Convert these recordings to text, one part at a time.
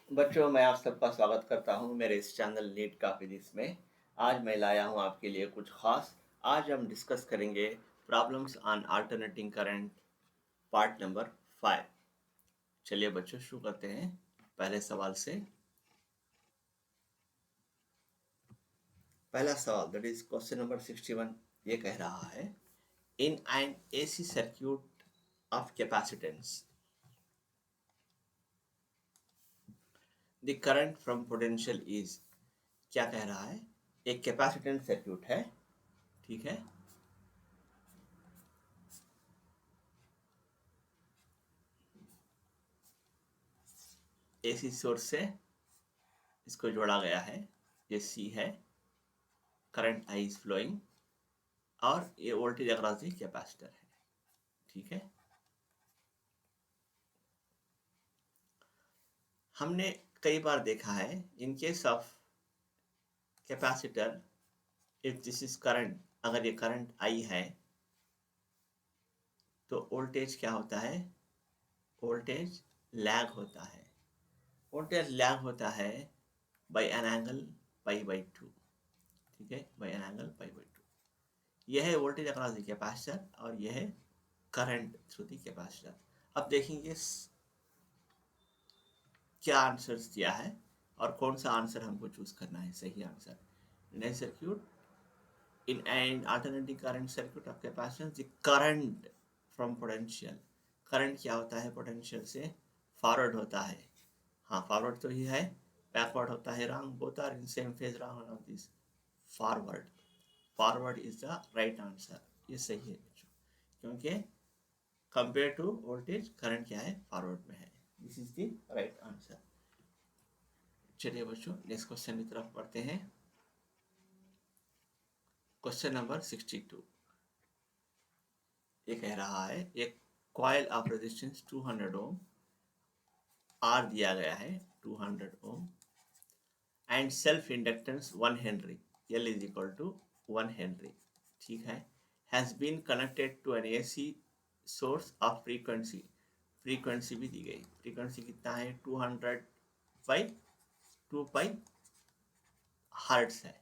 बच्चों, मैं आप सबका स्वागत करता हूं मेरे इस चैनल नीट का फिजिक्स में। आज मैं लाया हूं आपके लिए कुछ खास। आज हम डिस्कस करेंगे problems on alternating current, part number 5। चलिए बच्चों, शुरू करते हैं पहले सवाल से। पहला सवाल, दैट इज क्वेश्चन नंबर 61। ये कह रहा है, in N AC circuit of capacitance the current from potential is. क्या कह रहा है? एक कैपेसिटेंस सर्क्यूट है, ठीक है। एसी सोर्स से इसको जोड़ा गया है, ये सी है, करंट आई इज फ्लोइंग, और ये वोल्टेज अक्रॉस द कैपेसिटर है, ठीक है। हमने कई बार देखा है, in case of capacitor, if this is current, अगर ये करंट आई है तो वोल्टेज क्या होता है? वोल्टेज लैग होता है। वोल्टेज लैग होता है बाय एन एंगल पाई/2, ठीक है, बाय एन एंगल पाई/2। यह है वोल्टेज अक्रॉस द कैपेसिटर और यह है करंट थ्रू द कैपेसिटर। अब देखेंगे क्या आंसर्स दिया है और कौन सा आंसर हमको चूज करना है, सही answer. In A circuit, in an alternating current circuit of capacitance, the current from potential, current क्या होता है? पोटेंशियल से फॉरवर्ड होता है। हाँ, फॉरवर्ड तो ही है, बैकवर्ड होता है wrong, both are in same phase wrong of this. Forward, forward is the right answer, ये सही है बच्चों, क्योंकि कंपेयर टू वोल्टेज करंट क्या है? फॉरवर्ड में है। This is the right answer. चलिए बच्चों, नेक्स्ट क्वेश्चन की तरफ बढ़ते हैं। क्वेश्चन नंबर 62 ये कह रहा है, एक coil of resistance 200 ohm, R दिया गया है 200 ohm, and self inductance 1 henry, L is equal to 1 henry, ठीक है, has been connected to an AC source of frequency. Frequency भी दी गई, फ्रीक्वेंसी कितना है? 200 बाई 2 पाई हर्ट्स है।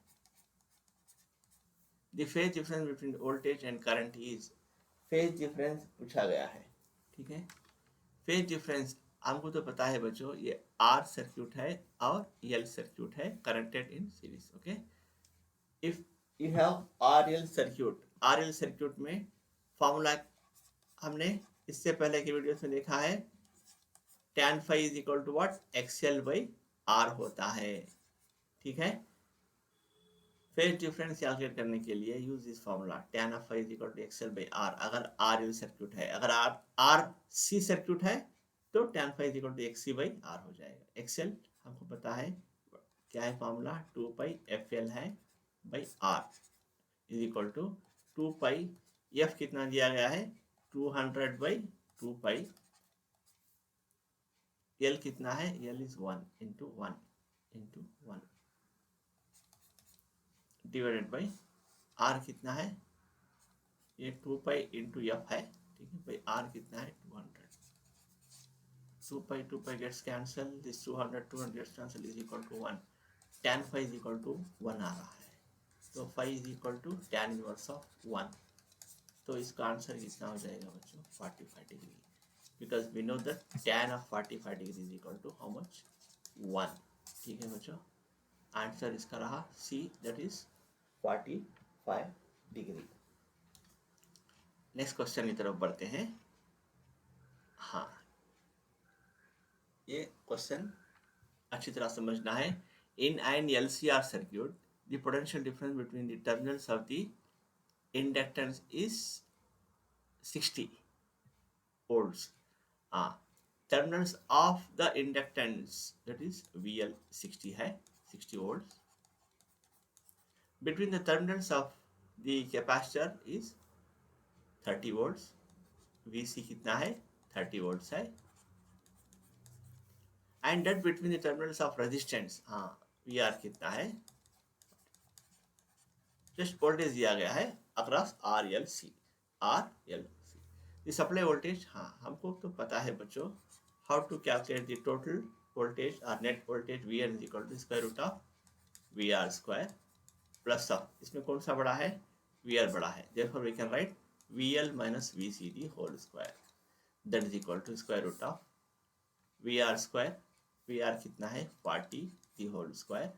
The phase difference between voltage and current is. Phase difference पूछा गया है, ठीक है। फेज डिफरेंस हमको तो पता है बच्चों, ये आर सर्क्यूट है और एल सर्क्यूट है, connected in series, okay. If you have are L circuit में फॉर्मूला हमने इससे पहले के वीडियो में देखा है, tan phi is equal to what? XL by R होता है, ठीक है। फेज डिफरेंस कैलकुलेट करने के लिए use this formula, tan of phi is equal to XL by R. अगर आर एल सर्क्यूट है, अगर आर सी सर्क्यूट है तो tan phi is equal to X C by R हो जाएगा। एक्सएल हमको पता है क्या है फॉर्मूला, 2 पाई एफ एल है by R is equal to 2 pi, F कितना दिया गया है? 200 बाई 2 पाई, एल कितना है? L is 1 into 1 into 1 divided by R कितना है? ये 2 पाई इंटू एफ है, ठीक है, भाई आर कितना है? 200। 2 pi gets cancel, this 200 gets cancel, is equal to 1। tan phi is equal to 1 आ रहा है, तो phi is equal to tan inverse of 1। तो इसका आंसर कितना हो जाएगा बच्चों? 45 degree, because we know that tan of 45 degree is equal to how much? 1, ठीक है बच्चों। आंसर इसका रहा C, that is 45 degree. Next question की तरफ बढ़ते हैं। हाँ, ये क्वेश्चन अच्छी तरह समझना है। In N LCR circuit, the potential difference between the terminals of the inductance is 60 volts. Terminals of the inductance that is VL 60 है, 60 volts. Between the terminals of the capacitor is 30 volts. VC कितना है? 30 volts है। And that between the terminals of resistance, VR कितना है? Just voltage दिया गया है across RLC। The supply voltage, हमको तो पता है बच्चों, how to calculate the total voltage or net voltage Vn is equal to square root of Vr square plus of, इसमें कौन सा बड़ा है, Vr बड़ा है, therefore we can write VL minus VCD whole square, that is equal to square root of Vr square, Vr कितना है 40 the whole square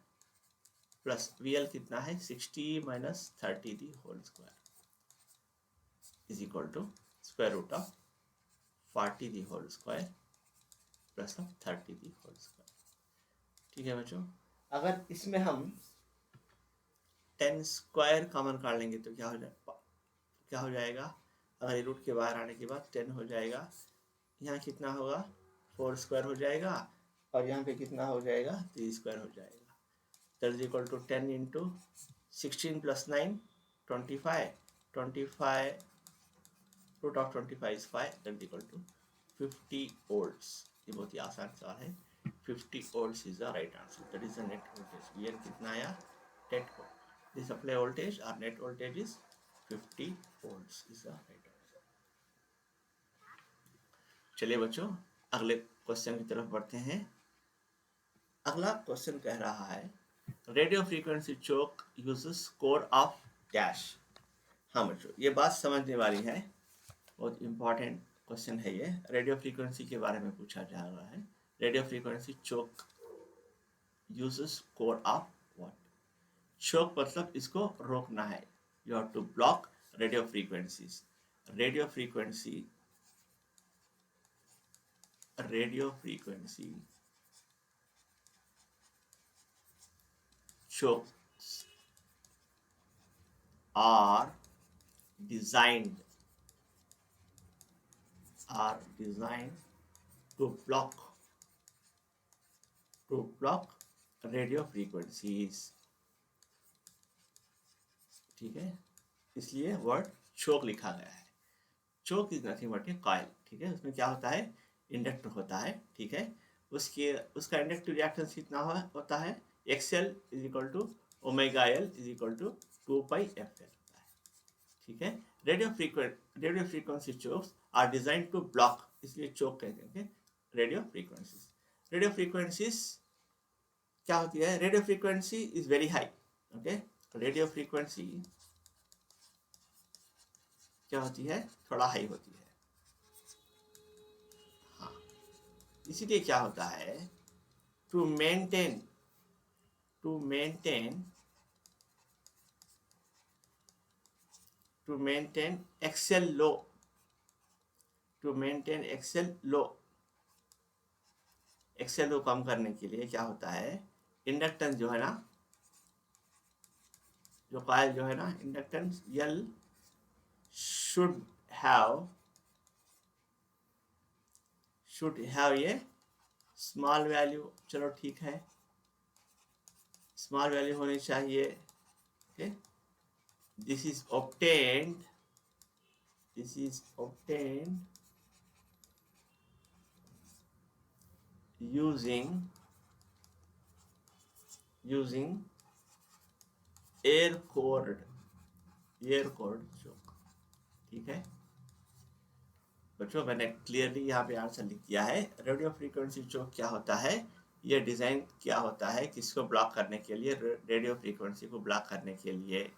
plus VL कितना है 60 minus 30 the whole square is equal to square root of 40 the whole square plus of 30 the whole square। ठीक है बच्चों, अगर इसमें हम 10 स्क्वायर कॉमन काट लेंगे तो क्या हो जाएगा, अगर ये रूट के बाहर आने के बाद 10 हो जाएगा, यहाँ कितना होगा 4 स्क्वायर हो जाएगा और यहाँ पे कितना हो जाएगा 3 स्क्वायर हो जाएगा, that is equal to 10 into 16 plus 9 25 root of 25 is 5, that is equal to 50 volts. ये बहुत ही आसान सवाल है, 50 volts is the right answer, that is the net voltage. VN कितना आया 10 volt, the supply voltage or net voltage is 50 volts is the right answer। चलिए बच्चों अगले क्वेश्चन की तरफ बढ़ते हैं। अगला क्वेश्चन कह रहा है radio frequency choke uses core of dash. हाँ बच्चों ये बात समझने वाली है, बहुत इंपॉर्टेंट क्वेश्चन है ये, रेडियो फ्रीक्वेंसी के बारे में पूछा जा रहा है। Radio frequency choke uses core of what, choke मतलब इसको रोकना है, you have to block radio frequencies, radio frequency chokes are designed to block radio frequencies. ठीक है, इसलिए वर्ड चोक लिखा गया है। Choke is nothing but a coil. ठीक है, उसमें क्या होता है इंडक्टर होता है। ठीक है, उसका इंडक्टिव रिएक्टेंस कितना होता है XL is equal to omega L is equal to 2 pi F L होता है। ठीक है, radio frequency chokes are design to block, इसलिए चोक कहते हैं रेडियो फ्रीक्वेंसीज। रेडियो फ्रीक्वेंसीज क्या होती है, radio frequency is very high. Okay, radio frequency क्या होती है थोड़ा हाई होती है। हाँ, इसीलिए क्या होता है to maintain XL low, XL को कम करने के लिए क्या होता है इंडक्टेंस जो है ना, जो कॉइल जो है ना इंडक्टेंस यल should have ये स्मॉल वैल्यू, चलो ठीक है स्मॉल वैल्यू होनी चाहिए। Okay, this is obtained using air cored choke। ठीक है बच्चों, मैंने क्लियरली यहाँ पे आंसर लिख दिया है। रेडियो फ्रीक्वेंसी चोक क्या होता है, ये डिज़ाइन क्या होता है किसको ब्लॉक करने के लिए, रेडियो फ्रीक्वेंसी को ब्लॉक करने के लिए।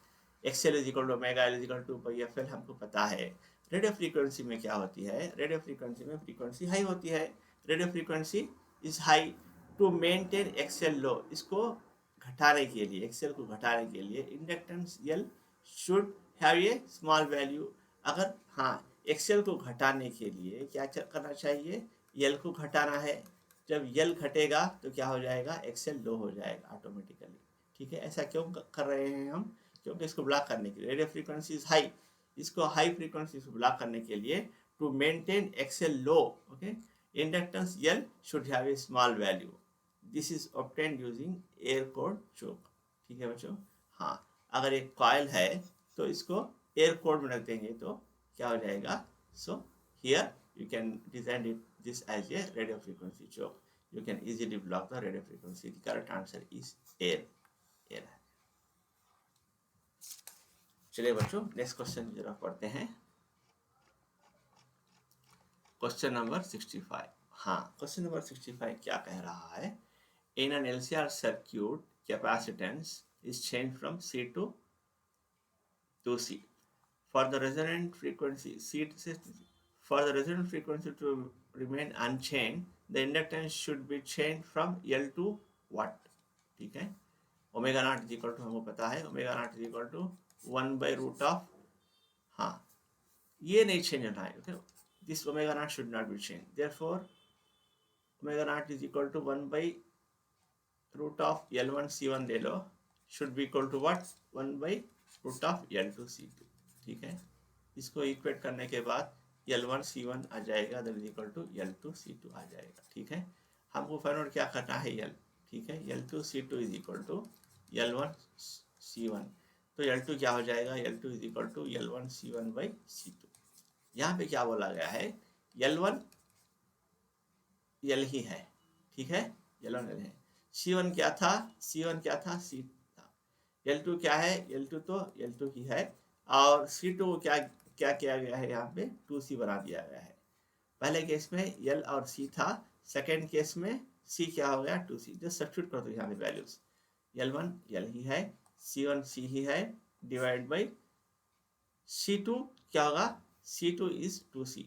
XL is equal to omega L is equal to pi F L हमको पता है। रेडियो फ्रीक्वेंसी में क्या होती है, रेडियो फ्रीक्वेंसी में फ्रीक्वेंसी हाई होती है। Radio frequency is high to maintain XL low, इसको घटाने के लिए, एक्सएल को घटाने के लिए inductance L should have a small value. अगर हाँ एक्सेल को घटाने के लिए क्या करना चाहिए, यल को घटाना है। जब यल घटेगा तो क्या हो जाएगा एक्सेल लो हो जाएगा ऑटोमेटिकली। ठीक है, ऐसा क्यों कर रहे हैं हम, क्योंकि इसको ब्लॉक करने के लिए रेडियो फ्रीक्वेंसी इज हाई, इसको हाई फ्रीक्वेंसी को ब्लॉक करने के लिए to maintain XL low. Okay, inductance L should have a small value, this is obtained using air cored choke. ठीक है बच्चों, हाँ अगर एक कॉइल है तो इसको एयर कोर्ड में रख देंगे तो क्या हो जाएगा, so here you can design it this as a radio frequency choke, you can easily block the radio frequency. The correct answer is air है। चलिए बच्चों नेक्स्ट क्वेश्चन की तरफ पढ़ते हैं। Question number 65। हाँ, क्वेश्चन नंबर 65 क्या कह रहा है? In an LCR circuit capacitance is change from C to C. For the resonant frequency for the resonant frequency to remain unchanged, the inductance should be changed from L to what? ठीक है, omega nought is equal to, हमको पता है omega nought is equal to 1/√, हाँ ये नहीं change होना है, okay, this omega nought should not be change, therefore omega nought is equal to 1/√, L1 C1 ले लो, should be equal to what, 1/√, L2 C2, ठीक है। इसको इक्वेट करने के बाद L1 C1 आ जाएगा, that is equal to L2 C2 आ जाएगा, ठीक है। हमको फाइंड आउट क्या करना है, L, ठीक है, L2 C2 is equal to L1 C1, तो L2 क्या हो जाएगा, L2 is equal to L1 C1/C2। यहाँ पे क्या बोला गया है, L1 L ही है, ठीक है, L1 L है, C1 क्या था, C1 क्या था, C था, L2 क्या है, L2 तो L2 ही है, और C2 को क्या क्या किया गया है, यहाँ पे 2C बना दिया गया है। पहले केस में L और C था, सेकेंड केस में C क्या हो गया, 2C, जो सब्स्टिट्यूट कर दो यहाँ पे वैल्यूज, L1 L ही है, C1 C ही है, डिवाइड बाई C2 क्या होगा, C2 इज 2C,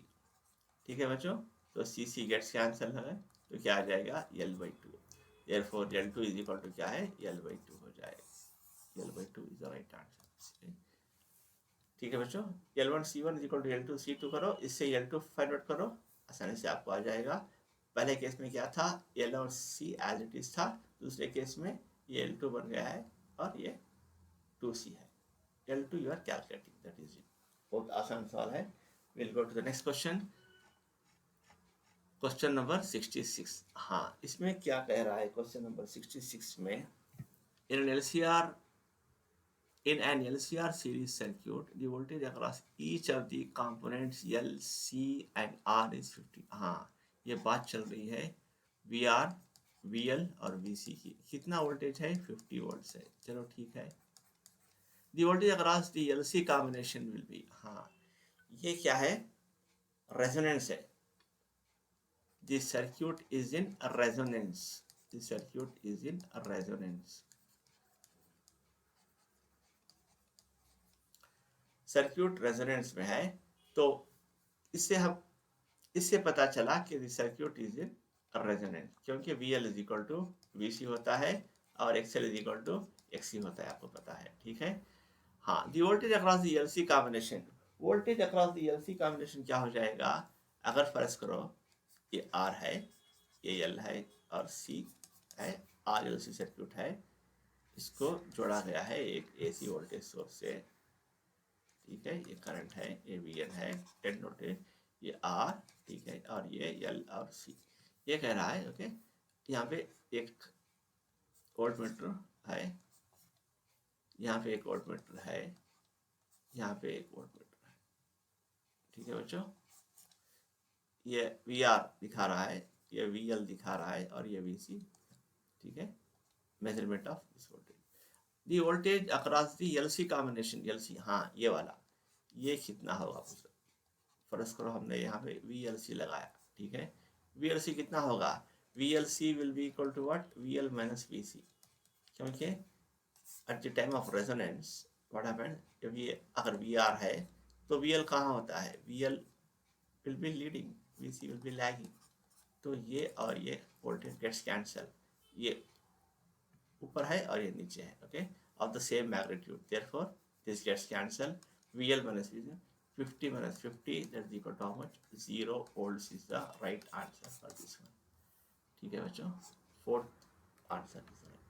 ठीक है बच्चों, तो C गेट्स कैंसल है, तो क्या आ जाएगा, L/2, therefore L2 is equal to क्या है, L/2 हो जाएगा, L/2 is the right answer, ठीक है बच्चों। L1 C1 is equal to L2 C2 करो, इससे L2 फाइंड आउट करो, आसानी से आपको आ जाएगा। पहले केस में क्या था, L और C एज इट इज था, दूसरे केस में ये L2 बन गया है और ये 2C है, L2 you are calculating, that is it, बहुत आसान सवाल है। Will go to the next question, question number 66। हाँ, इसमें क्या कह रहा है क्वेश्चन नंबर 66 में, in an LCR series circuit, the voltage across each of the components L, C and R is 50। हाँ, ये बात चल रही है VR, VL और VC की, कितना वोल्टेज है, 50 वोल्ट है, चलो ठीक है। The voltage across the LC combination will be, हाँ ये क्या है, रेजोनेंस है, the circuit is in resonance, the circuit is in resonance, circuit resonance में है, तो इससे पता चला कि सर्क्यूट इज इन रेजोनेंस, क्योंकि VL is equal to VC होता है और XL is equal to XC होता है, आपको पता है, ठीक है। हाँ, the voltage across the LC combination, voltage across the LC combination क्या हो जाएगा, अगर फर्ज करो ये R है, ये L है और C है, RLC सर्क्यूट है, इसको जोड़ा गया है एक AC वोल्टेज सोर्स से, ठीक है, ये करंट है, ये VN है, डेड नोटेड, ये R, ठीक है, और ये L और C, ये कह रहा है, ओके, यहाँ पे एक वोल्ट मीटर है, यहाँ पे एक वोल्ट मीटर है, यहाँ पे एक वोल्ट मीटर है, ठीक है बच्चों, ये VR दिखा रहा है, ये VL दिखा रहा है और ये VC, ठीक है, measurement of this voltage, the voltage across the LC combination, LC, हाँ ये वाला, ये कितना होगा, फर्ज करो हमने यहाँ पे VLC लगाया, ठीक है, VLC कितना होगा, VLC will be equal to what, VL minus VC, क्योंकि at the time of resonance what happened, जब ये अगर VR है तो VL कहाँ होता है, VL will be leading, VC will be lagging, तो ये और ये वोल्टेज गेट्स कैंसल, ये ऊपर है और ये नीचे है, okay, of the same magnitude, therefore this gets cancel, VL minus VC, 50 minus 50, that is equal to how much, 0 volts is the right answer for this one, ठीक है बच्चों, fourth answer is right.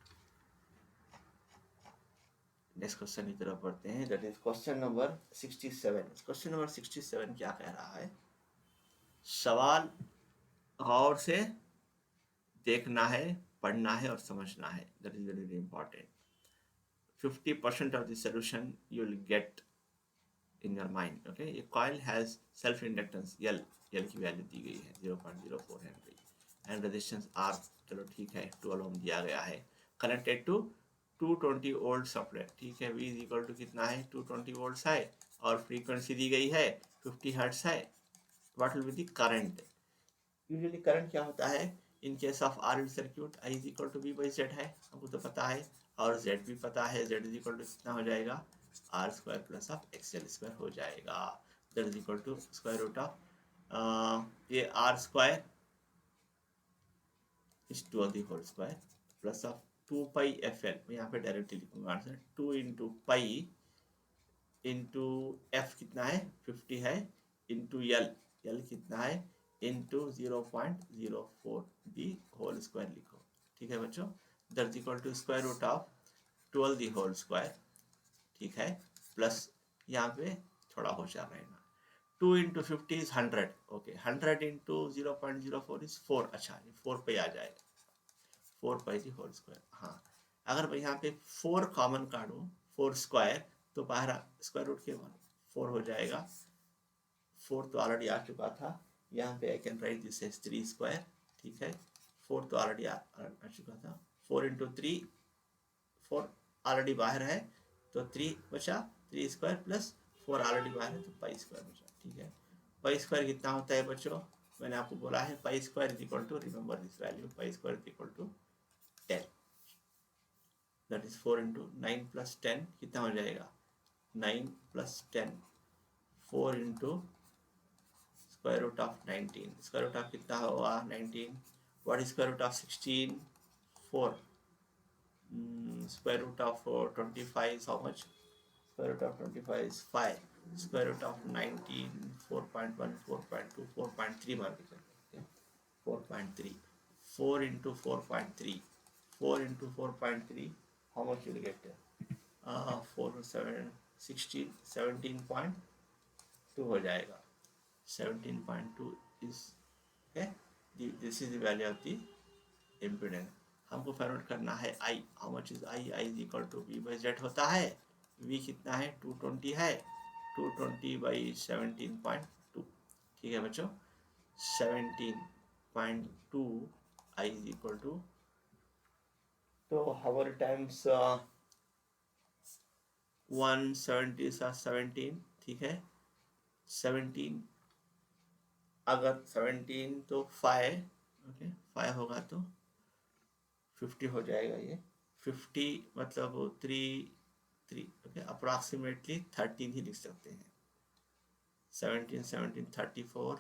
Next question की तरफ बढ़ते हैं, that is question number 67। Question number 67 क्या कह रहा है, सवाल गौर से देखना है, पढ़ना है और समझना है, that is very important. 50% of the solution you will get in your mind, okay। ये coil has self inductance L की वैल्यू दी गई है 0.04 हेनरी, एंड रेजिस्टेंस R, चलो ठीक है, 12 ओम दिया गया है, कनेक्टेड टू 220 वोल्ट सप्लाई, ठीक है, V इज इक्वल टू कितना है, 220 वोल्ट्स है और फ्रीक्वेंसी दी गई है 50 हर्ट्ज है, what will be the current, usually current क्या होता है in case of R circuit, I is equal to V by Z है, हमको तो पता है, और जेड भी पता है, जेड इज इक्वल टू कितना हो जाएगा R square plus of X L square हो जाएगा, that is equal to square root of ये R square is 2 the whole square plus of 2 pi F L, मैं यहाँ पे डायरेक्टली लिखूंगा answer 2 into pi into F कितना है 50 है, इंटू एल, एल कितना है इंटू 0.04 दी होल स्क्वायर लिखो, ठीक है बच्चों, that equal to square root of 12 the whole square, ठीक है, प्लस यहाँ पे थोड़ा होशियार रहना, 2 into 50 is 100, okay, 100 into 0.04 is 4, अच्छा ये 4 पे आ जाएगा, 4 पाई दी होल स्क्वायर, हाँ, अगर मैं यहाँ पे 4 कॉमन काटूँ 4 स्क्वायर तो बाहर स्क्वायर रूट के 4 हो जाएगा, 4 तो ऑलरेडी आ चुका था, यहाँ पे I can write this as 3 square, ठीक है, 4 तो ऑलरेडी आ चुका था, 4 इंटू 3, 4 ऑलरेडी बाहर है तो 3 बचा, 3 स्क्वायर प्लस 4 ऑलरेडी बाहर है तो पाई स्क्वायर बचा, ठीक है, पाई स्क्वायर कितना होता है बच्चों, मैंने आपको बोला है pi square is equal to, remember this value, pi square is equal to 10, that is 4 into 9 plus 10 कितना हो जाएगा 9 plus 10, 4 into square root of 19, square root of कितना होगा 19, what is square root of 16, 4, square root of 25 is how much, square root of 25 is 5, square root of 19 4.1 4.2 4.3 मान के चलते हैं, 4.3, 4 into 4.3, 4 into 4.3 how much you will get, 4 7 16 17.2 हो जाएगा, 17.2 is okay, this is the value of the impedance, हमको find out करना है I, how much is I, I is equal to V by Z होता है, वी कितना है 220 है, 220 बाई 17.2, ठीक है बच्चों, 17.2 आई इज इक्वल टू, तो हावर टाइम्स 170 सा 17, ठीक है, 17 अगर 17 तो 5, ओके 5 होगा तो 50 हो जाएगा, ये 50 मतलब 3 ओके, अप्रॉक्सीमेटली 13 ही लिख सकते हैं, 17 17 34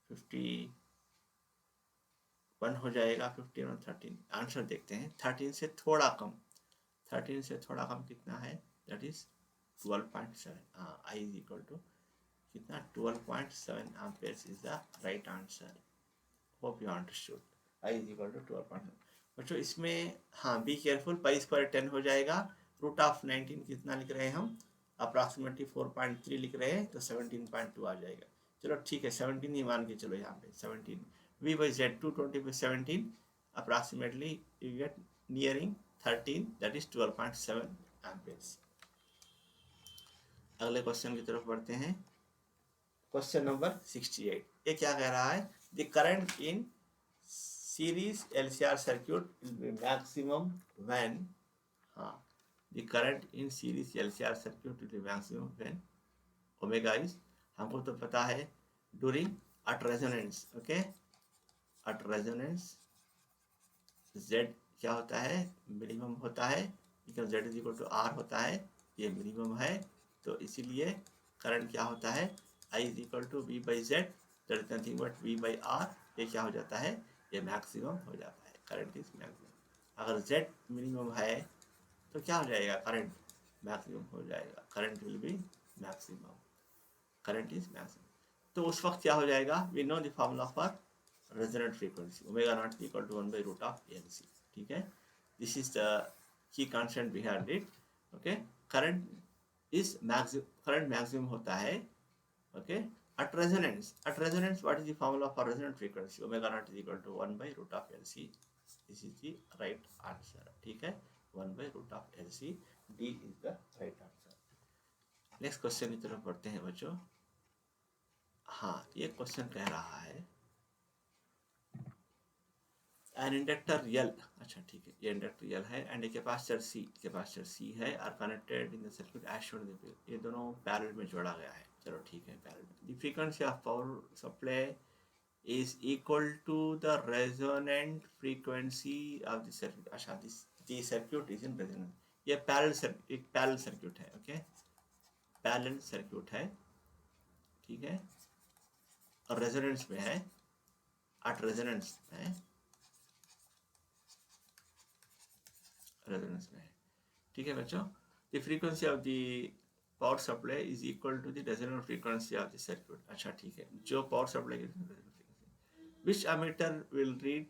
51 हो जाएगा, 15 और 13 आंसर देखते हैं, 13 से थोड़ा कम, 13 से थोड़ा कम कितना है, that is 12.7, I is equal to कितना 12.7 amperes is the right answer, hope you understood, I is equal to 12.7 बच्चों, इसमें हाँ बी केयरफुल, पाई स्क्वायर 10 हो जाएगा, रूट ऑफ 19 कितना लिख रहे हैं हम, अप्रॉक्सीमेटली 4.3 लिख रहे हैं तो 17.2 आ जाएगा, चलो ठीक है 17 ही मान के चलो, यहाँ पे 17 V by Z 220 by 17 approximately you get nearing 13, that is 12.7 amperes। अगले क्वेश्चन की तरफ बढ़ते हैं, क्वेश्चन नंबर 68, ये क्या कह रहा है, the current in series LCR circuit will be maximum when, the current in series LCR circuit will be maximum when omega is, हमको तो पता है during at resonance, okay, at resonance Z क्या होता है मिनिमम होता है, because Z is equal to R होता है, ये मिनिमम है, तो इसीलिए करंट क्या होता है I is equal to V by Z, that is nothing but V by R, ये क्या हो जाता है ये मैक्सिमम हो जाता है, करंट इज मैक्सिमम, अगर Z मिनिमम है तो क्या हो जाएगा करंट मैक्सिमम हो जाएगा, current will be maximum, current is maximum, तो उस वक्त क्या हो जाएगा, we know the formula for resonant frequency omega not equal to 1 by root of LC, ठीक है, this is the key constant behind it, okay, current is maximum, current maximum होता है, okay, at resonance what is the formula for resonant frequency, omega naught is equal to 1 by root of LC, this is the right answer, ठीक है, 1 by root of LC, D is the right answer। Next question की तरफ बढ़ते हैं बच्चों, हाँ ये question कह रहा है an inductor L, अच्छा ठीक है, ये इंडक्टर L है एंड ए कैपेसिटर C है, are connected in the circuit as shown in the figure, ये दोनों पैरेलल में जोड़ा गया है, चलो ठीक है पैरेलल में, the frequency of power supply is equal to the resonant frequency of the circuit. अच्छा, the circuit is in resonance. ये एक पैरेलल सर्क्यूट है, ओके, पैरेलल सर्क्यूट है, ठीक है, और रेजोनेंस में है, एट रेजोनेंस में है, रेजोनेंस में है, ठीक है बच्चों. The frequency of the power supply is equal to the resonant frequency of the circuit. अच्छा ठीक है, जो power supply which ammeter will read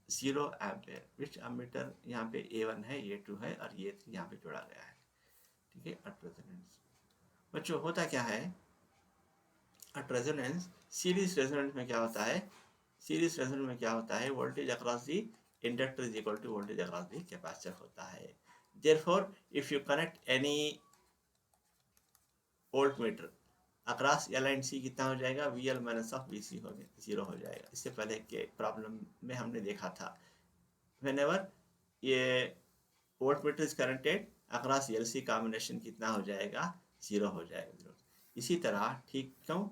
0 ampere. Which ammeter यहाँ पे A1 है, A2 है और A3 यहाँ पे जोड़ा गया है, ठीक है, एट रेजोनेंस. बच्चों होता क्या है एट रेजोनेंस, सीरीज रेजोनेंस में क्या होता है, सीरीज रेजोनेंस में क्या होता है, voltage across the inductor is equal to voltage across the capacitor होता है. Therefore if you connect any voltmeter across L and C, कितना हो जाएगा, V L minus of V C हो गया, 0 हो जाएगा. इससे पहले के प्रॉब्लम में हमने देखा था, व्हेनेवर ये voltmeter is connected across L C, combination कितना हो जाएगा, 0 हो जाएगा. इसी तरह ठीक क्यों,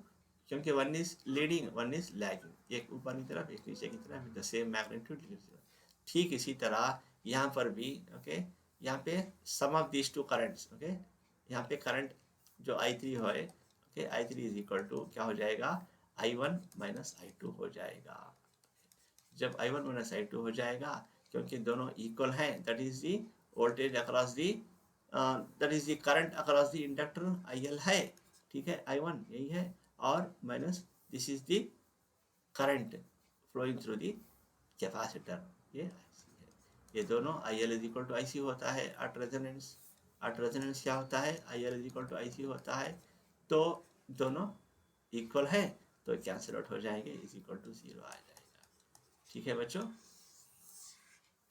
क्योंकि one is leading one is lagging, एक ऊपर की तरफ एक नीचे की तरफ, द सेम मैग्नीट्यूड. ठीक इसी तरह यहाँ पर भी, ओके, यहाँ पे sum of these two currents, okay, यहाँ पे करंट जो I3 है, okay, I3 is equal to क्या हो जाएगा, I1 माइनस I2 हो जाएगा. जब I1 माइनस I2 हो जाएगा, क्योंकि दोनों इक्वल हैं, that is the voltage across the, that is the current across the inductor IL है, ठीक है, I1 यही है, और minus this is the current flowing through the capacitor, ये IC है. ये दोनों IL is equal to IC होता है एट रेजोनेंस. एट रेजोनेंस क्या होता है, IL is equal to IC होता है, तो दोनों इक्वल है तो कैंसिल आउट हो जाएंगे, इज इक्वल टू 0 आ जाएगा. ठीक है बच्चों,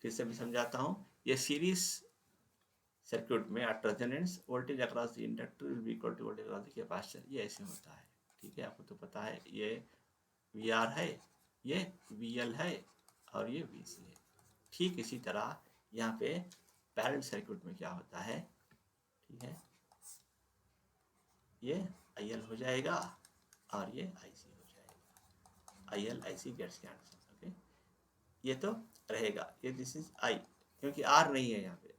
फिर से मैं समझाता हूँ. ये सीरीज सर्क्यूट में at resonance voltage across the inductor will be equal to voltage across the capacitor, ये ऐसे होता है, ठीक है, आपको तो पता है. ये VR है, ये VL है और ये VC है. ठीक इसी तरह यहाँ पे पैरेलल सर्क्यूट में क्या होता है, ठीक है, ये IL हो जाएगा और ये IC हो जाएगा, IL IC gets cancel, okay. ये तो रहेगा, ये दिस इज I, क्योंकि R नहीं है यहाँ पे,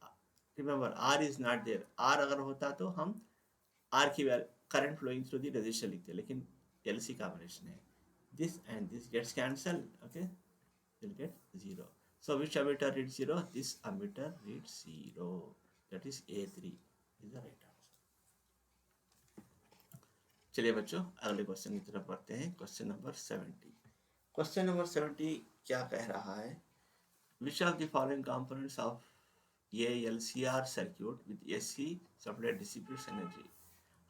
remember R is not there. R अगर होता तो हम R की current flowing through the resistor लिखते, लेकिन LC कॉम्बिनेशन है, this and this gets cancelled, okay, will get 0. So which ammeter reads 0, this ammeter reads 0, that is A3 is the right answer. चलिए बच्चों अगले क्वेश्चन की तरफ बढ़ते हैं. Question number 70. क्वेश्चन नंबर 70 क्या कह रहा है, which of the following components of a LCR circuit with AC supply distributes energy.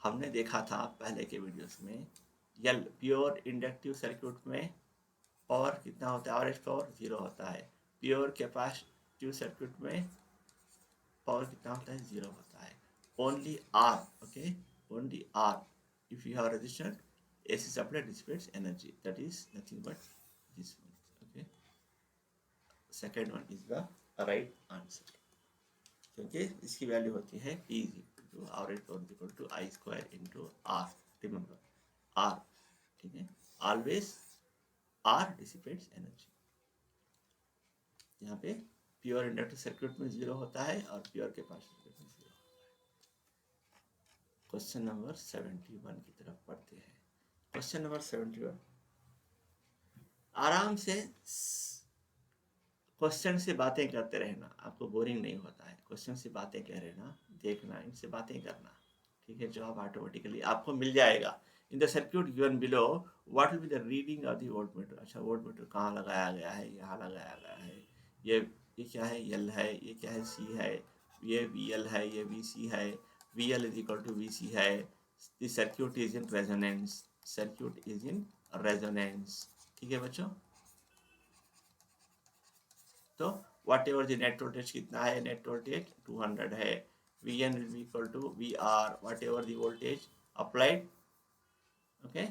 हमने देखा था पहले के वीडियोस में, L प्योर इंडक्टिव सर्क्यूट में पावर कितना होता है, एवरेज पावर 0 होता है. प्योर कैपेसिटिव सर्क्यूट में पावर कितना होता है, 0 होता है. Only R, okay, only R if you have resistor AC supply dissipates energy, that is nothing but this one, okay. Second one is the right answer, क्योंकि इसकी वैल्यू होती है P is equal to average power is equal to I square into R. Remember R, ठीक है, always R dissipates energy. यहाँ पे pure inductive circuit में 0 होता है और प्योर कैपेसिटर में 0 होता है. क्वेश्चन नंबर 71 की तरफ पढ़ते हैं. क्वेश्चन नंबर 71, आराम से क्वेश्चन से बातें करते रहना, आपको बोरिंग नहीं होता है. क्वेश्चन से बातें कह रहना, देखना, इनसे बातें करना, ठीक है, जवाब ऑटोमेटिकली आपको मिल जाएगा. In the circuit given below what will be the reading of the volt meter. अच्छा, वोल्ट मीटर कहाँ लगाया गया है, यहाँ लगाया गया है. ये क्या है, L है, ये क्या है, C है, ये VL है, ये VC है, VL is equal to VC है. The circuit is in resonance, circuit is in resonance, ठीक है बच्चों. तो whatever the net voltage कितना है, नेट वोल्टेज 200 है. VN will be equal to VR, whatever the voltage applied, okay,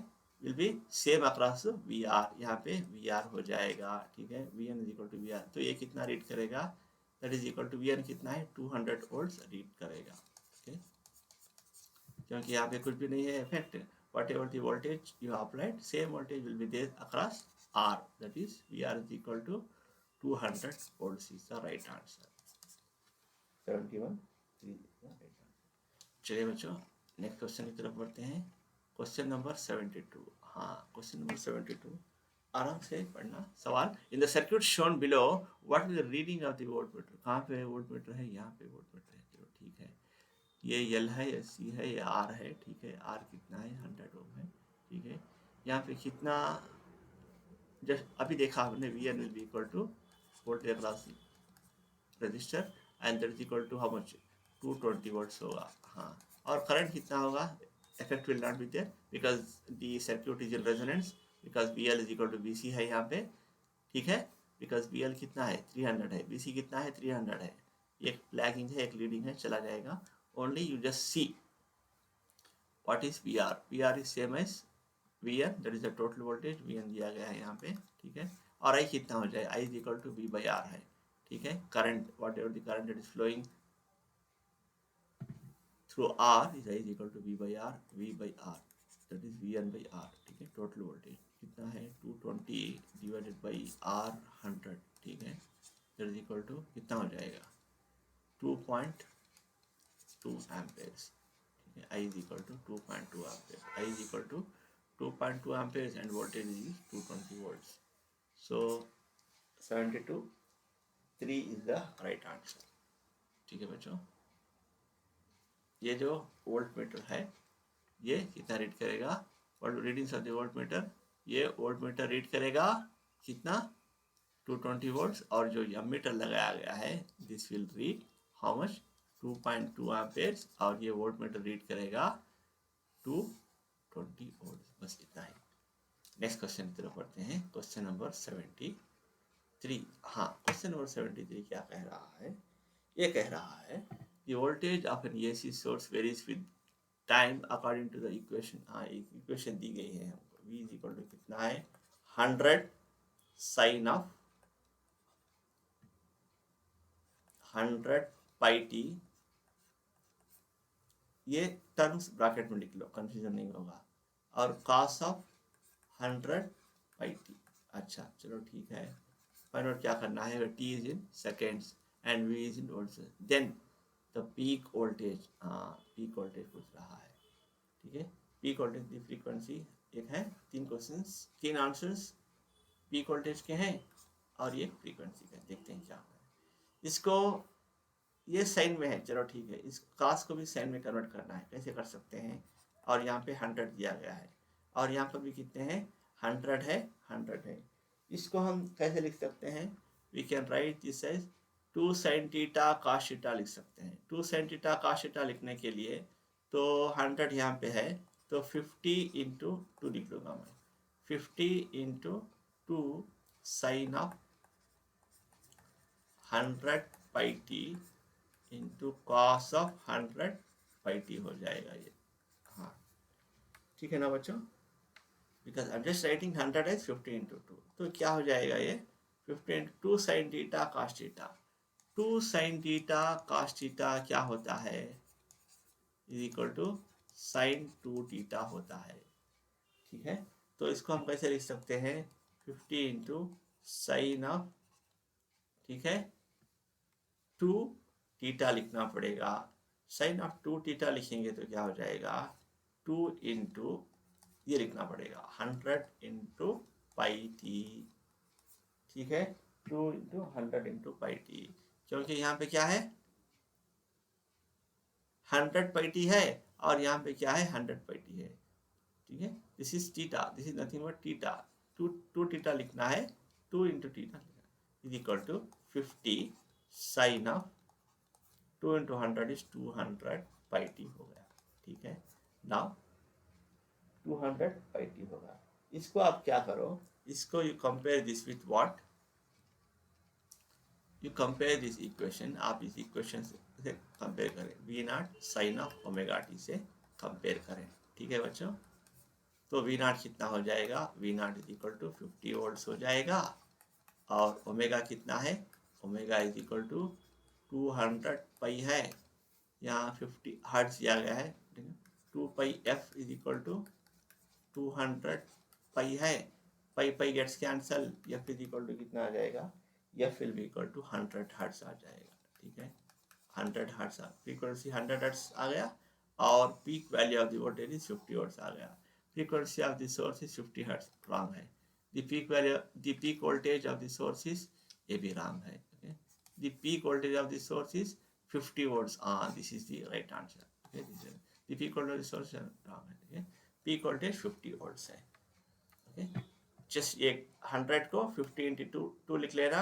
will be same across VR. यहाँ पे VR हो जाएगा, ठीक है, VN is equal to VR. तो ये कितना रीड करेगा, that is equal to VN कितना है, 200 volts रीड करेगा, okay, क्योंकि यहाँ पे कुछ भी नहीं है effect. whatever the voltage you have applied, same voltage will be there across R, that is VR is equal to 200 volts is the right answer. 71 3 is the right answer. चलिए बच्चों नेक्स्ट क्वेश्चन की तरफ बढ़ते हैं. Question number 72. हाँ, question number 72 आराम से पढ़ना. सवाल, इन the circuit shown below what is the reading of the voltmeter. कहाँ पे वोल्टमीटर है? यहाँ पे वोल्टमीटर है. चलो ठीक है, ये L है, ये C है, ये R है. ठीक है, R कितना है? 100 ओम है. ठीक है, यहाँ पे कितना, जस्ट अभी देखा आपने, VN will be equal to voltage across resistor and that is equal to how much? 220 volts होगा. हाँ, और करंट कितना होगा? Effect will not be there because the circuit is in resonance, because BL is equal to BC है यहाँ पे. ठीक है, बिकॉज BL कितना है? 300 है. BC कितना है? 300 है. एक लैगिंग है, एक लीडिंग है, चला जाएगा. Only you just see what is VR. VR is same as VN, that is the total voltage. VN दिया गया है यहाँ पे. ठीक है, और I कितना हो जाए? I is equal to V by R है. ठीक है, current whatever the current that is flowing through R is I is equal to V by R, V by R that is VN by R. ठीक है, total voltage कितना है? 220 divided by R 100. ठीक है, that is equal to कितना हो जाएगा? 2.2 Ampere's. ठीक है, I is equal to 2.2 amperes. I is equal to 2.2 amperes and voltage is 220 volts. So 72 3 is the right answer. ठीक है बच्चों, ये जो वोल्ट मीटर है ये कितना रीड करेगा? What readings of the volt meter? ये वोल्ट मीटर रीड करेगा कितना? 220 वोल्ट्स. और जो एमीटर लगाया गया है this will read how much? 2.2 Ampere's. और ये वोल्ट मीटर रीड करेगा 220 वोल्ट. बस इतना ही. नेक्स्ट क्वेश्चन की तरफ पढ़ते हैं. Question number 73. हाँ, क्वेश्चन नंबर 73 क्या कह रहा है? ये कह रहा है the voltage of an AC source varies with time according to the equation. हाँ, एक इक्वेशन दी गई है हमको. V इज इक्वल टू कितना है? 100 साइन ऑफ 100 पाई टी. ये टर्म्स ब्रैकेट में लिख लो, कंफ्यूजन नहीं होगा. और cos ऑफ 100 पाई टी. अच्छा चलो ठीक है, फाइंड आउट क्या करना है? T is in seconds and V is in volts. Then the peak voltage. हाँ, पीक वोल्टेज पूछ रहा है. ठीक है, पीक वोल्टेज की फ्रीक्वेंसी एक है. 3 क्वेश्चंस, 3 आंसर्स पीक वोल्टेज के हैं और ये फ्रीक्वेंसी का. देखते हैं क्या है. इसको ये साइन में है, चलो ठीक है, इस कास को भी साइन में कन्वर्ट करना है. कैसे कर सकते हैं? और यहाँ पे 100 दिया गया है और यहाँ पर भी कितने हैं? 100 है, 100 है. इसको हम कैसे लिख सकते हैं? We can write this as 2 sin theta cos theta लिख सकते हैं. 2 sin थीटा cos थीटा लिखने के लिए तो 100 यहाँ पे है तो 50 इंटू 2 लिख लूँगा मैं. 50 into 2 sine of 100 pi T into cos of 100 pi T हो जाएगा ये. हाँ ठीक है ना बच्चों, because I am just writing 100 as 50 into 2. तो क्या हो जाएगा ये? 50 into 2 sine theta cos theta. 2 sine theta cos theta क्या होता है? Is equal to sine 2 theta होता है. ठीक है, तो इसको हम कैसे लिख सकते हैं? 50 इंटू साइन ऑफ, ठीक है, 2 थीटा लिखना पड़ेगा. साइन ऑफ 2 थीटा लिखेंगे तो क्या हो जाएगा? 2 इंटू ये लिखना पड़ेगा 100 इंटू पाई टी. ठीक है, 2 इंटू 100 इंटू पाई टी, क्योंकि यहाँ पे क्या है? 100 पाई टी है और यहाँ पे क्या है? 100 पाई टी है. ठीक है, this is theta, this is nothing but theta. 2 theta लिखना है, 2 into theta is equal to 50 sine of 2 into 100 is 200 pi T हो गया. ठीक है, नाउ 200 पाई टी होगा. इसको आप क्या करो? इसको you compare this with what? You compare this equation. आप इस इक्वेशन से कंपेयर करें, V not sine of omega T से कंपेयर करें. ठीक है बच्चों, तो वी नॉट कितना हो जाएगा? V nought is equal to 50 volts हो जाएगा. और ओमेगा कितना है? Omega is equal to 200 pi है, यहाँ 50 हर्ट्ज दिया गया है. 2 pi F is equal to 200 pi है. Pi pi gets cancel, F is equal to कितना आ जाएगा, F will be equal to 100 hertz आ जाएगा, ठीक है। 100 हर्ट्ज फ्रीक्वेंसी 100 हर्ट्ज आ गया, और peak value of the voltage is 50 volts आ गया। Frequency of the source is 50 hertz, wrong है। The peak value, the peak voltage of the source is, ये भी रॉन्ग है, okay. The peak voltage of the source is 50 volts, this is the right answer, okay. The peak voltage source wrong है, ठीक है। Peak voltage 50 volts है, okay. Just ये 100 को 50 into 2 लिख लेना,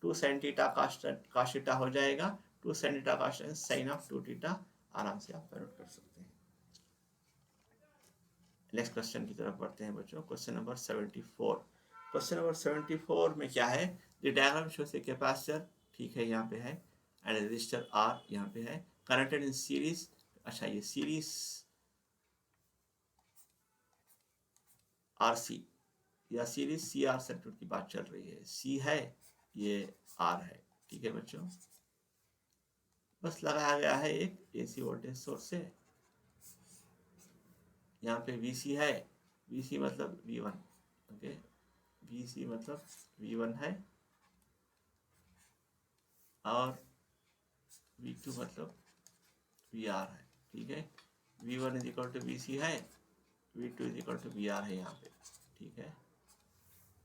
2 sin थीटा cos थीटा हो जाएगा, 2 sin theta cos sine of 2 theta, आराम से आप फाइंड आउट कर सकते हैं। नेक्स्ट क्वेश्चन की तरफ बढ़ते हैं बच्चों, क्वेश्चन नंबर 74। क्वेश्चन नंबर 74 में क्या है, the diagram shows a capacitor, ठीक है, यहाँ पे है, एंड रेजिस्टर आर यहाँ पे है, कनेक्टेड इन सीरीज। अच्छा, ये सीरीज आरसी या सीरीज सी आर सर्किट की बात चल रही है, सी है, ये आर है, ठीक है बच्चों। बस लगाया गया है एक एसी वोल्टेज सोर्स से, यहाँ पे वीसी है, वीसी मतलब V1, ओके, वीसी मतलब V1 है, और V2 मतलब VR है, ठीक है। V1 is equal to VC है, V2 is equal to VR है यहाँ पे, ठीक है।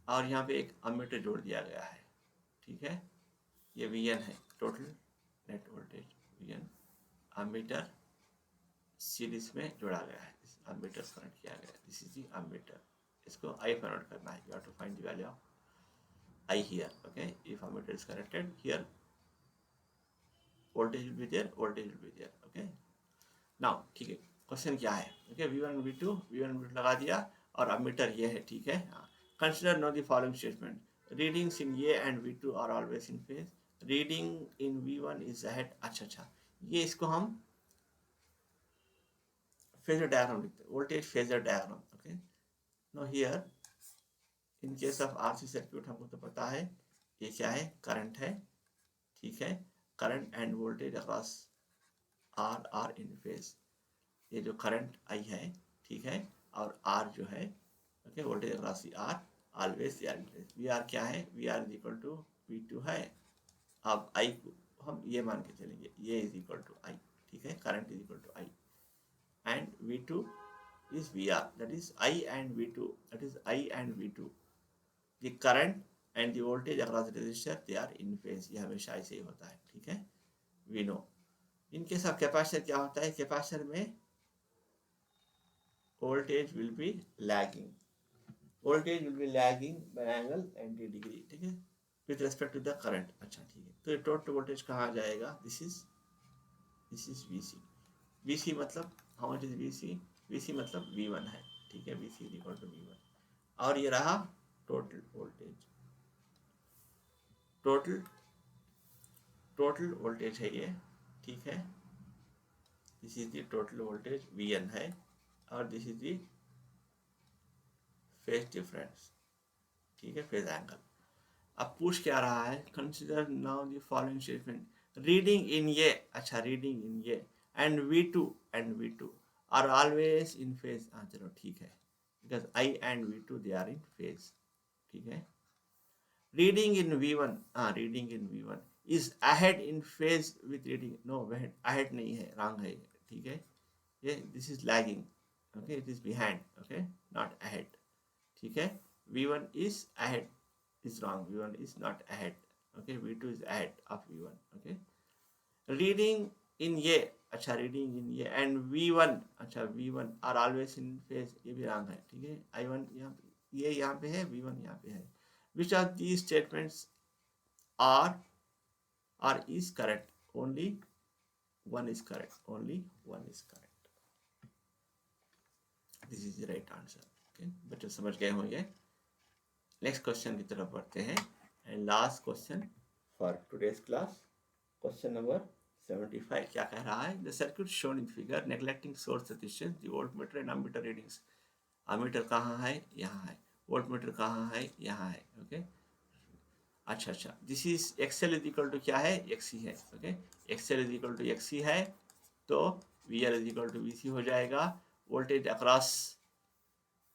और यहाँ पे एक अमीटर जोड़ दिया गया है, ठीक है। ये VN है, total net voltage VN, ammeter series में जोड़ा गया है, अमीटर कनेक्ट किया गया है, दिस इज द अमीटर। इसको I फाइंड आउट करना है, you have to find the value of I here, okay। if ammeter is connected here, voltage will be there, voltage will be there, okay। now ठीक है, question क्या है, okay, V1 V2 लगा दिया, और ammeter ये है, ठीक है। Consider no the following statement, readings in A and V2 are always in phase, reading in V1 is ahead. अच्छा, ये इसको हम फेजर डायग्राम लिखते हैं, voltage phasor diagram, okay. No here in case of RC circuit हमको तो पता है ये क्या है, करंट है, ठीक है। Current and voltage across R in phase, ये जो करंट आई है, ठीक है, और आर जो है, okay, voltage across R, always R in phase. V R क्या है, V R is equal to V2 है। अब आई को हम ये मान के चलेंगे, ये इज इक्वल टू आई, ठीक है, current is equal to I, and V2 is VR, that is I and V2, that is I and V2, the current and the voltage across the resistor, they are in phase, ये हमेशा ऐसे ही होता है, ठीक है। We know in case of capacitor क्या होता है, कैपेसिटर में voltage will be lagging, voltage will be lagging by angle 90 degree, ठीक है, with respect to the current। अच्छा, ठीक है, तो ये टोटल वोल्टेज कहाँ जाएगा, this is VC, VC मतलब how much is VC, VC मतलब V1 है, ठीक है, VC is equal to V1, और ये रहा टोटल वोल्टेज, टोटल वोल्टेज है ये, ठीक है। This is the total voltage VN है, और this is the phase difference, ठीक है, फेज एंगल। अब पूछ क्या रहा है, consider now the following statement, reading in ये, अच्छा, रीडिंग इन ये and V2 are always in phase. हाँ चलो ठीक है, because I and V2 they are in phase, ठीक है। Reading in V1 is ahead in phase with reading, no ahead नहीं है, wrong है, ठीक है। ये this is lagging, okay, it is behind, okay, not ahead, ठीक है। V1 is ahead is wrong, V1 is not ahead, okay, V2 is ahead of V1, okay। Reading in ये, अच्छा, रीडिंग इन ये and V1, अच्छा, V1 are always in phase, ये भी wrong है, ठीक है। I1 यहाँ, ये यहाँ पे है, V1 यहाँ पे है। Which of these statements are or is correct, only one is correct, this is the right answer, okay। बच्चों समझ गए होंगे। नेक्स्ट क्वेश्चन की तरफ बढ़ते हैं, and last question for today's class, question number 75 क्या कह रहा है, the circuit shown in figure neglecting source resistance, the voltmeter and ammeter readings. Ammeter कहाँ है, यहाँ है, वोल्टमीटर कहाँ है, यहाँ है, ओके। अच्छा, this is XL is equal to क्या है, XC है, okay. XL is equal to XC है, तो VL is equal to VC हो जाएगा। Voltage across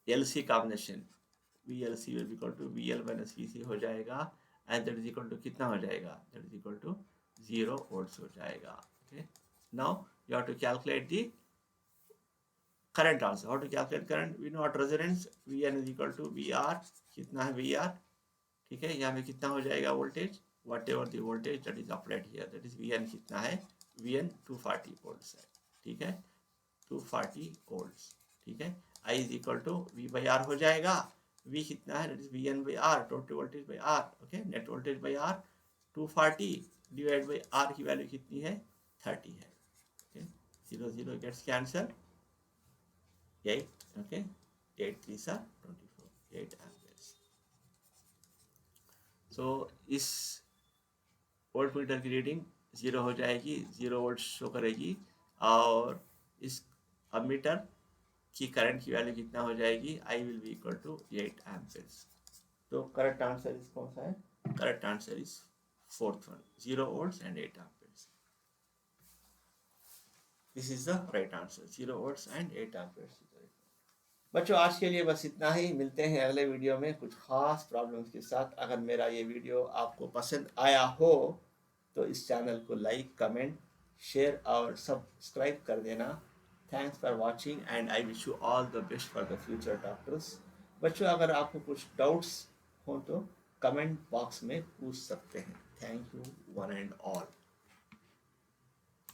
LC combination, VLC will be equal to VL minus VC हो जाएगा, and that is equal to कितना हो जाएगा, that is equal to 0 volts हो जाएगा. Okay, now you have to calculate the current also. How to calculate current? We know at resonance Vn is equal to VR. कितना है VR? ठीक है, यहाँ पे कितना हो जाएगा voltage, whatever the voltage that is applied here, that is Vn कितना है, Vn 240 volts है. ठीक है, 240 volts. ठीक है, I is equal to V by R हो जाएगा. V कितना है, that is Vn by R, total voltage by R. Okay, net voltage by R 240 divided by R की वैल्यू कितनी है, 30 है. Okay, 0 0 gets cancelled. 8. Okay, 8 3s are 24, 8 amperes. So इस volt meter की रीडिंग 0 हो जाएगी, 0 वोल्ट शो करेगी, और इस अमीटर की करंट की वैल्यू कितना हो जाएगी, I will be equal to 8 amperes. तो करेक्ट आंसर इस कौन सा है, correct answer is fourth one, 0 volts and 8 amperes. This is the right answer, 0 volts and 8 amperes. बच्चों आज के लिए बस इतना ही, मिलते हैं अगले वीडियो में कुछ खास प्रॉब्लम्स के साथ. अगर मेरा ये वीडियो आपको पसंद आया हो तो इस चैनल को लाइक, कमेंट, शेयर और सब्सक्राइब कर देना. Thanks for watching and I wish you all the best for the future doctors. बच्चों अगर आपको कुछ डाउट्स हो तो कमेंट बॉक्स में पूछ सकते हैं. Thank you one and all.